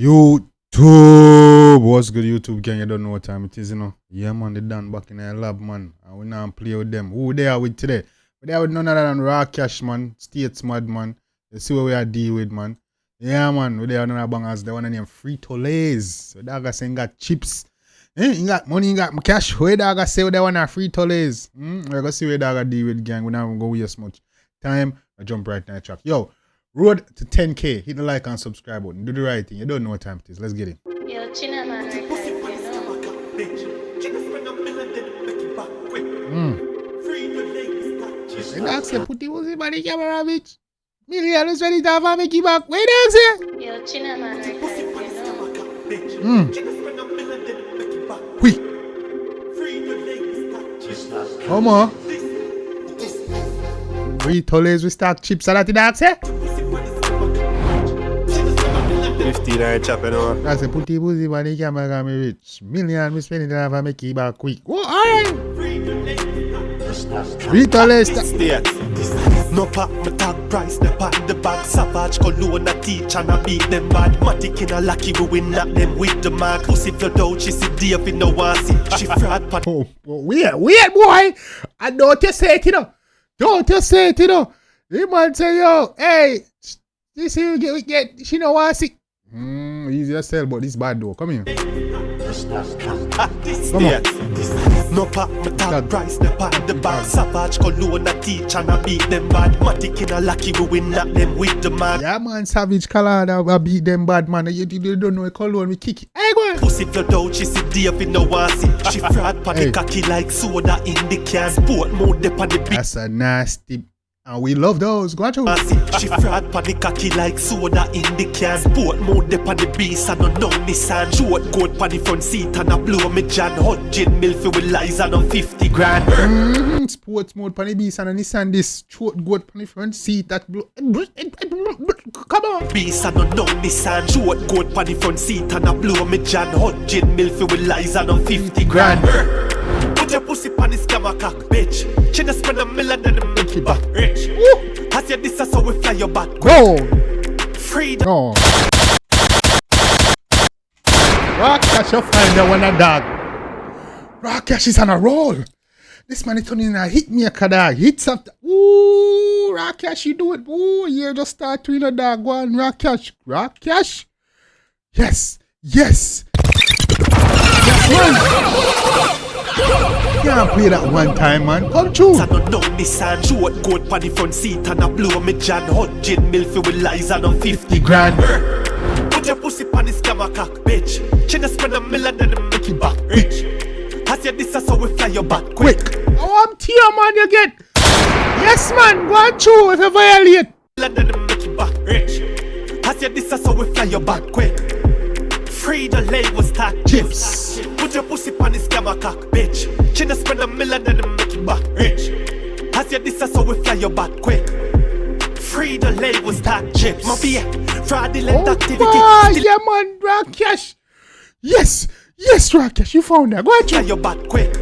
YouTube, what's good YouTube gang? You don't know what time it is, you know. Yeah man, they done back in the lab, man. And we now play with them. Who they are with today? They are with none other than Raw Cashh, man. States mad, man. You see what we are dealing with, man. Yeah man, we there another bangers. They want to name Fritos. So dog saying got chips. You got money, you got cash. Where dog say they want a Fritos? We're gonna see where dog deal with gang. We not gonna go waste much time. I jump right now track. Yo. Road to 10K. Hit the like and subscribe button. Do the right thing. You don't know what time it is. Let's get it. Yo, China man, right there, The dog say, put the music by the camera, bitch. Million is ready to have a make it back. Where dog say? Yo, China man, right there, Quick. Come on. Fritos we stack chips. That the dog say? 15 I chop, you know. I say, put the music by the camera, me rich. Million we spend it to have a make it back quick. Oh, alright. Fritos. No pack my tag price, the pack the bag. Savage cologne a teach and I beat them bad. Matic in a lucky we win knock them with the mag. Pussy for doubt, she see Dave no one see. She fraud pat. Oh, weird boy. I don't you say it, you know. Don't you say it, you know. The man say, yo, hey, this here we get, she know what I see. Easy to sell, but this bad though. Come here. Come on. No pack my tag price, the pack the bag. Savage cologne a teach and I beat them bad. Matic in a lucky we win knock them with the mag. Yeah man, Savage Color I beat them bad man. You don't know a cologne, we kick it. Hey go on. Pussy for doubt, she see Dave no one see. She fraud pat the cocky like soda in the can. Sport mode dep on the beat. That's a nasty. And we love those. Go on to. She fraud pan the cocky like soda in the can. Sport mode dep on the beast and no Nissan. Short goat pan the front seat and I blow me John 100 mil for with lies and on 50 grand. Sports mode pan the beast and a Nissan. This short goat pan the front seat that blow. Come on. Beast and no Nissan. Short goat pan the front seat and I blow me John 100 mil for with lies and on 50 grand. Put your pussy pan the scammer cock, bitch. She just spend $1 million and make it back rich. As you this is how we fly your back. Go. Freedom. No. Raw Cashh, you find the one a dog. Raw Cashh is on a roll. This man is turning a hit maker dog. Hits up. Ooh, Raw Cashh, you do it. Ooh, you just start to a dog. Go on, Raw Cashh. Raw Cashh. Yes. Yes. Yes, man. Can't play that one time, man. Come true. I don't know Nissan. Short goat pan the front seat and I blow me John 100 mil for with lies and on 50 grand. Put your pussy pan the scammer cock, bitch. She just spend $1 million and make it back rich. As you this is how we fly your back quick. Oh, I'm tear, man, you get. Yes, man. Go on true if you violate. And make it back rich. As you this is how we fly your back quick. Free the label stack chips. Put your pussy pan the scammer cock, bitch. She just spend $1 million and make it back rich. As you this is how we fly your back quick. Free the label stack chips. Mafia, fraudulent activity. Yeah, man, Raw Cashh. Yes, yes, Raw Cashh, you found that. Go ahead, fly your back quick.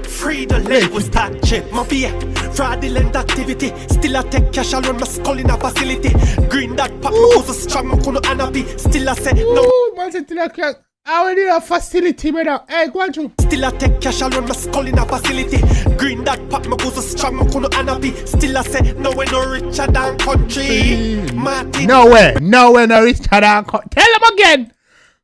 Free the label stack chip. Mafia, fraudulent activity. Still I take cash around my skull in a facility. Green that pop, my goes so strong, my kono anabi. Still I say no. Man, still I can't. I need a facility, brother. Hey, go on to. Still I take cash around my skull in a facility. Green that pop, my goes so strong, my kono anabi. Still I say no, we're no richer than country. Martin. Nowhere no richer than country. Tell them again.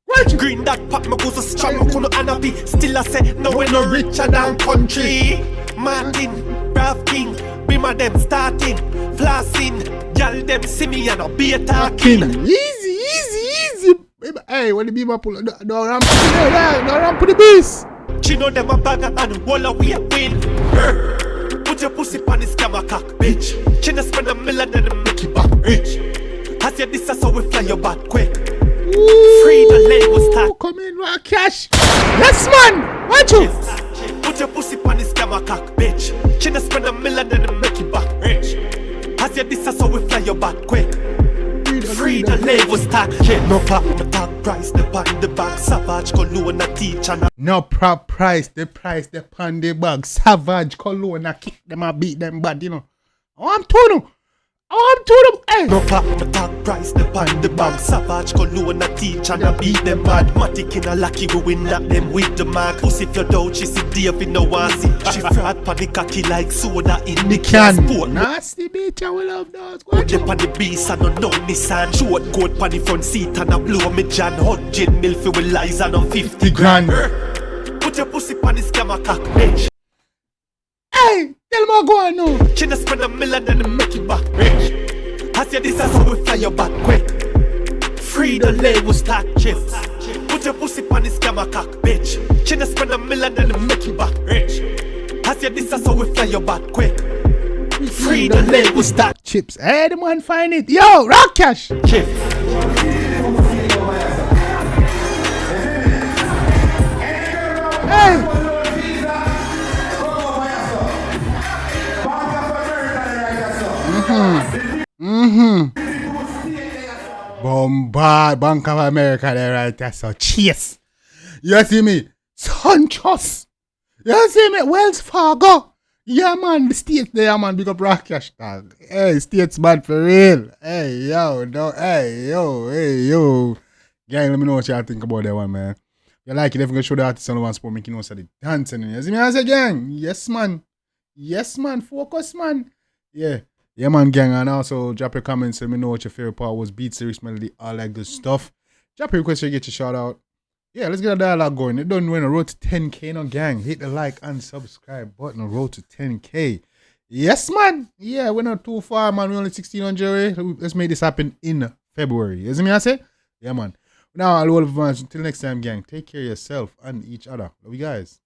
What? Green that pop, my goes so strong, my kono anabi. Still I say no, we're no richer than country. Martin, Brav King, be my them starting, flossing. Y'all them see me and I be a talking. Easy. Hey, when the be my pull, no ramp to the beast. She know them a bagger and walla we a win. Put your pussy pan the scammer cock, bitch. She just spend $1 million and make it back rich. As you this is how we fly your back quick. Free the label stack. Come in, Raw Cashh. Yes, man. Watch you. Put your pussy pan the scammer cock, bitch. She just spend $1 million and make it back rich. As you this is how we fly your back quick. Free the label stack. No pop, the top price, the pan the bag. Savage cologne a teach and no prop price, the pan the bag. Savage cologne a kick them and beat them bad, you know. Oh, I'm told you. I'm to them. Hey. No pop the tag price, the pan the bag. Savage cologne a teach and a beat them bad. Matic in a lucky we win at them with the mag. Pussy if you doubt, she see David no one see. She frat pan the cocky like soda in the can. Sport Nasty bitch, I will love those. put up on the beast and no Nissan. Short coat pan the front seat and a blow me John. 100 mil for with lies and on 50 grand. Put your pussy pan the scammer cock, bitch. Hey, tell me what go on now. She not spend $1 million and make it back rich. I said this is how we fly your back quick. Free the label stack chips. Put your pussy on the scammer cock, bitch. She not spend $1 million and make it back rich. I said this is how we fly your back quick. Free the label stack Chips. Hey, the man find it. Yo, Rock Cash. chips. Hey. Bombard, Bank of America, there right there. So, cheers. You see me? Sunchos. You see me? Wells Fargo. Yeah, man, the States there, man. Big up Rock Cash, dog. Hey, States, man, for real. Hey, yo, no, hey, yo. Gang, let me know what y'all think about that one, man. If you like it, definitely show the artist on one sport, make you know, so the dancing. You see me? I say, gang, yes, man. Yes, man, focus, man. Yeah. Yeah, man, gang, and also drop your comments. Let me know what your favorite part was. Beat, lyrics, melody, all that good stuff. Drop your request so you get your shout out. Yeah, let's get a dialogue going. It don't win a road to 10K, no gang. Hit the like and subscribe button. A road to 10K. Yes, man. Yeah, we're not too far, man. We're only 1600 away. Let's make this happen in February. You see me, I say? Yeah, man. Now, I'll all of us. Until next time, gang. Take care of yourself and each other. Love you guys.